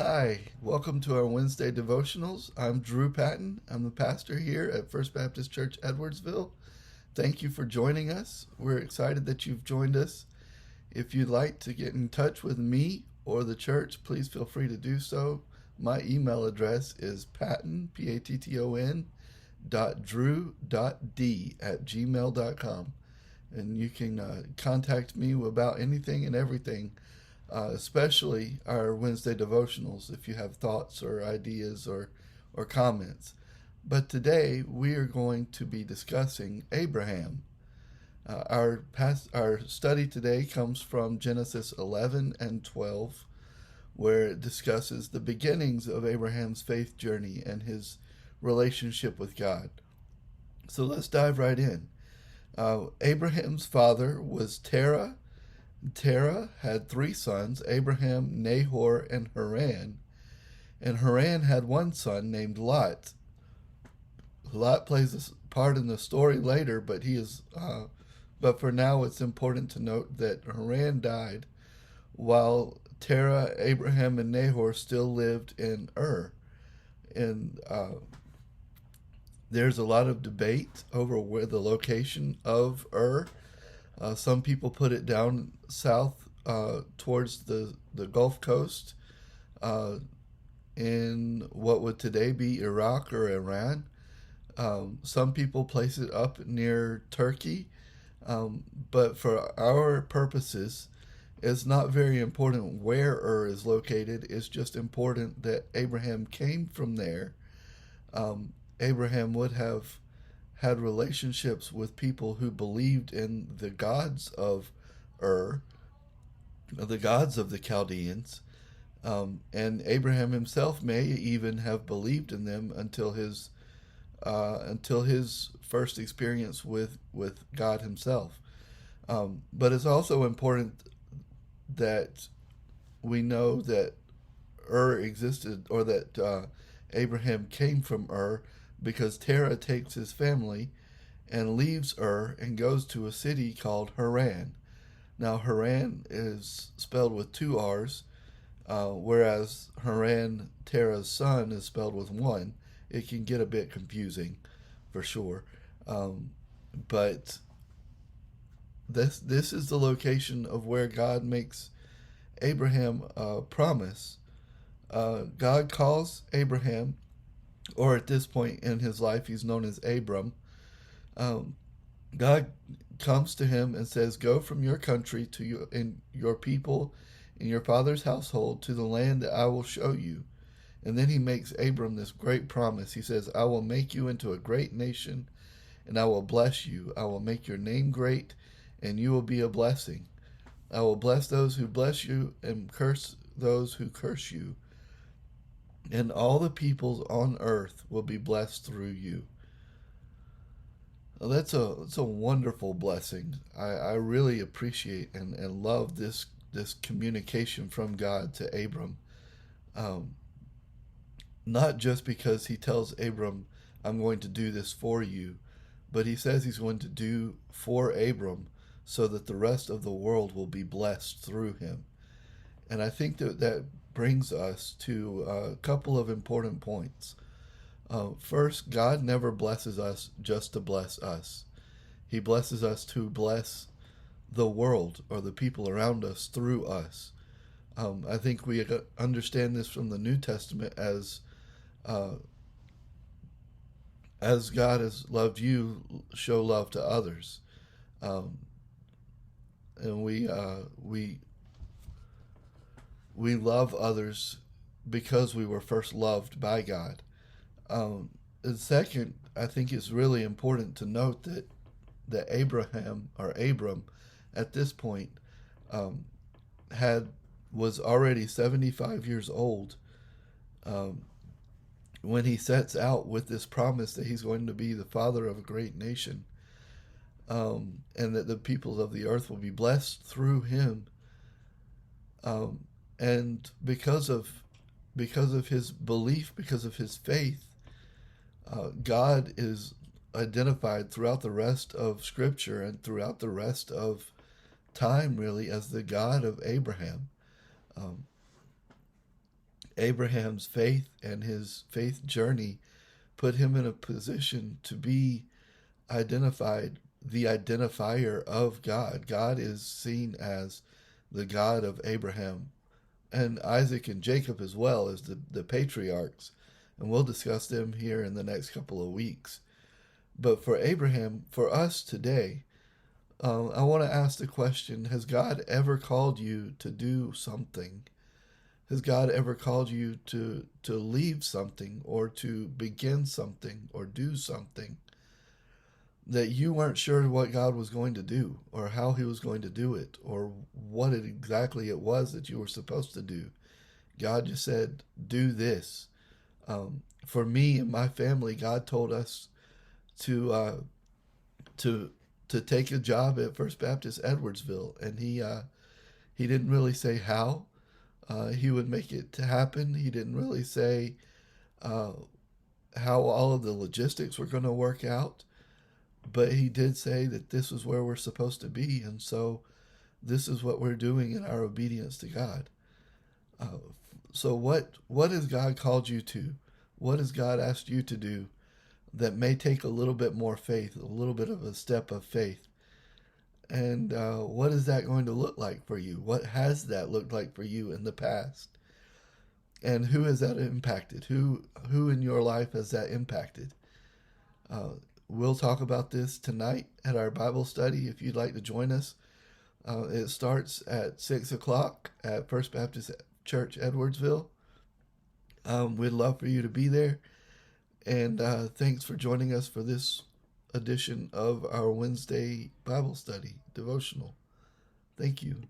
Hi, welcome to our Wednesday devotionals. I'm Drew Patton. I'm the pastor here at First Baptist Church, Edwardsville. Thank you for joining us. We're excited that you've joined us. If you'd like to get in touch with me or the church, please feel free to do so. My email address is patton, P-A-T-T-O-N, drew.d@gmail.com. And you can contact me about anything and everything, especially our Wednesday devotionals if you have thoughts or ideas or comments. But today we are going to be discussing Abraham. Our study today comes from Genesis 11 and 12, where it discusses the beginnings of Abraham's faith journey and his relationship with God. So let's dive right in. Abraham's father was Terah. Terah had three sons, Abraham, Nahor, and Haran. And Haran had one son named Lot. Lot plays a part in the story later, but for now it's important to note that Haran died while Terah, Abraham, and Nahor still lived in Ur. And there's a lot of debate over where the location of Ur. Some people put it down south towards the Gulf Coast in what would today be Iraq or Iran. Some people place it up near Turkey, but for our purposes, it's not very important where Ur is located. It's just important that Abraham came from there. Abraham would have had relationships with people who believed in the gods of Ur, the gods of the Chaldeans, and Abraham himself may even have believed in them until his first experience with God himself. But it's also important that we know that Ur existed, or that Abraham came from Ur, because Terah takes his family and leaves Ur and goes to a city called Haran. Now, Haran is spelled with two R's, whereas Haran, Terah's son, is spelled with one. It can get a bit confusing, for sure. But this is the location of where God makes Abraham a promise. God calls Abraham, or at this point in his life, he's known as Abram. God comes to him and says, "Go from your country and your people, in your father's household, to the land that I will show you." And then he makes Abram this great promise. He says, "I will make you into a great nation, and I will bless you. I will make your name great, and you will be a blessing. I will bless those who bless you, and curse those who curse you. And all the peoples on earth will be blessed through you." Well, that's a wonderful blessing. I really appreciate and love this communication from God to Abram. Um, Not just because he tells Abram, "I'm going to do this for you," but he says he's going to do for Abram so that the rest of the world will be blessed through him. And I think that brings us to a couple of important points. First, God never blesses us just to bless us. He blesses us to bless the world or the people around us through us. I think we understand this from the New Testament uh, as God has loved you, show love to others. Um, and we love others because we were first loved by God. And second, I think it's really important to note that Abraham, or Abram, at this point, um, had was already 75 years old um, when he sets out with this promise that he's going to be the father of a great nation, and that the peoples of the earth will be blessed through him. And because of his belief, because of his faith, God is identified throughout the rest of Scripture and throughout the rest of time, really, as the God of Abraham. Um, Abraham's faith and his faith journey put him in a position to be identified, the identifier of God. God is seen as the God of Abraham and Isaac and Jacob as well as the patriarchs. And we'll discuss them here in the next couple of weeks. But for Abraham, for us today, I want to ask the question: has God ever called you to do something? Has God ever called you to leave something or to begin something or do something that you weren't sure what God was going to do or how he was going to do it or what exactly it was that you were supposed to do? God just said, do this. For me and my family, God told us to to to take a job at First Baptist Edwardsville, and he didn't really say how he would make it to happen. He didn't really say uh, how all of the logistics were going to work out, but he did say that this is where we're supposed to be, and so this is what we're doing in our obedience to God. Uh, so what has God called you to? What has God asked you to do that may take a little bit more faith, a little bit of a step of faith? And what is that going to look like for you? What has that looked like for you in the past? And who has that impacted? Who in your life has that impacted? Uh, we'll talk about this tonight at our Bible study. If you'd like to join us, it starts at 6 o'clock at First Baptist Church, Edwardsville. We'd love for you to be there. And thanks for joining us for this edition of our Wednesday Bible study devotional. Thank you.